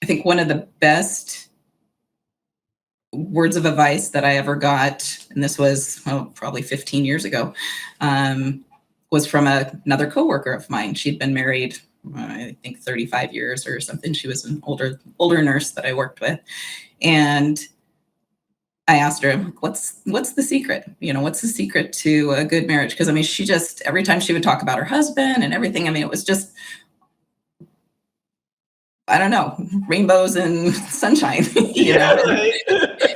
I think one of the best words of advice that I ever got, and this was probably 15 years ago, was from another coworker of mine. She'd been married, I think 35 years or something. She was an older nurse that I worked with, and I asked her, what's the secret? What's the secret to a good marriage? Because I mean, she just, every time she would talk about her husband and everything, I mean, it was just, I don't know, rainbows and sunshine, Yeah, right.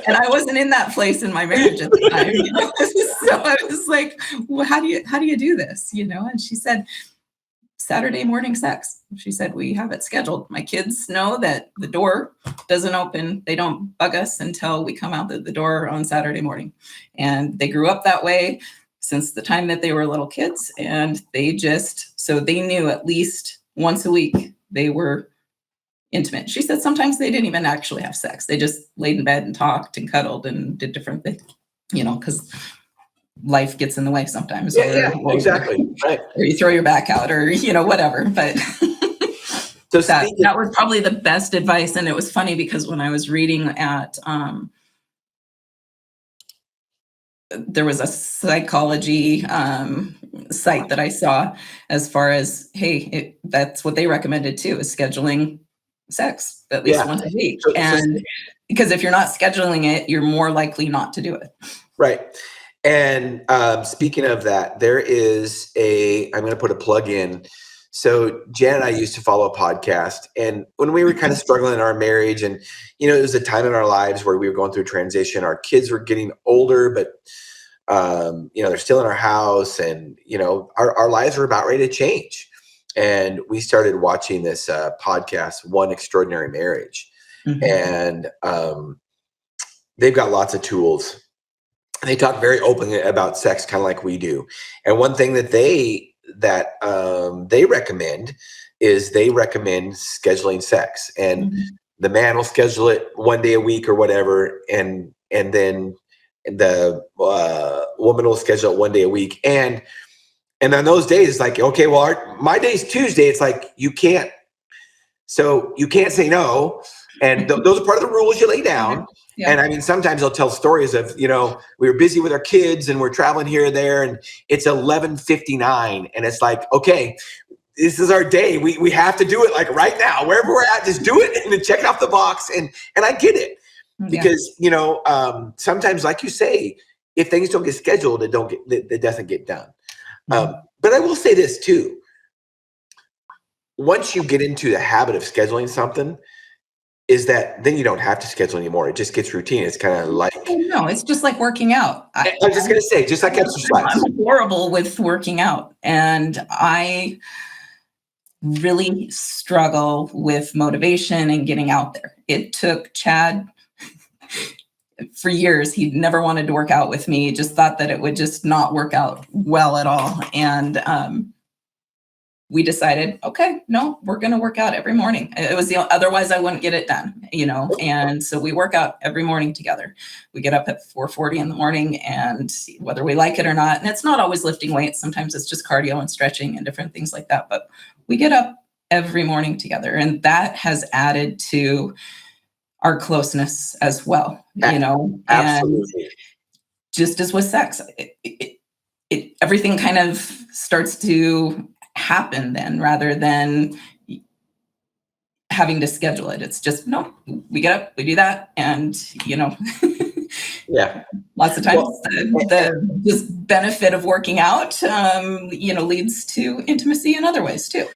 And I wasn't in that place in my marriage at the time, So I was like, well, how do you do this? And she said, Saturday morning sex. She said, we have it scheduled. My kids know that the door doesn't open. They don't bug us until we come out the door on Saturday morning. And they grew up that way since the time that they were little kids. And so they knew at least once a week they were intimate. She said sometimes they didn't even actually have sex. They just laid in bed and talked and cuddled and did different things, because life gets in the way sometimes. Yeah, exactly. Right. Or you throw your back out or, whatever. But So that was probably the best advice. And it was funny because when I was reading at, there was a psychology site that I saw as far as, hey, that's what they recommended too, is scheduling sex at least once a week. And because if you're not scheduling it, you're more likely not to do it. Right. And speaking of that, there is I'm going to put a plug in. So Jan and I used to follow a podcast, and when we were kind of struggling in our marriage, and it was a time in our lives where we were going through a transition. Our kids were getting older, but they're still in our house, and our lives were about ready to change. And we started watching this podcast, One Extraordinary Marriage, and they've got lots of tools. They talk very openly about sex, kind of like we do. And one thing that they recommend is they recommend scheduling sex, and the man will schedule it one day a week or whatever, and then the woman will schedule it one day a week. And on those days, it's like, okay, well, my day's Tuesday. It's like you can't say no. And those are part of the rules you lay down. Yeah. And I mean, sometimes they'll tell stories of, we were busy with our kids and we're traveling here or there, and it's 11:59, and it's like, okay, this is our day. We have to do it like right now, wherever we're at, just do it and then check it off the box. And I get it because, sometimes, like you say, if things don't get scheduled, it doesn't get done. But I will say this too. Once you get into the habit of scheduling something, is that then you don't have to schedule anymore. It just gets routine. It's kind of like... No, it's just like working out. I was just going to say, just like exercise. I'm horrible with working out. And I really struggle with motivation and getting out there. It took Chad for years. He never wanted to work out with me. He just thought that it would just not work out well at all. And we decided, okay, no, we're going to work out every morning. It was otherwise I wouldn't get it done, and so we work out every morning together. We get up at 4:40 in the morning, and whether we like it or not, and it's not always lifting weights. Sometimes it's just cardio and stretching and different things like that. But we get up every morning together, and that has added to our closeness as well, Absolutely. And just as with sex, everything kind of starts to happen then, rather than having to schedule it. It's just, no, we get up, we do that. And, yeah, lots of times the just benefit of working out, leads to intimacy in other ways too.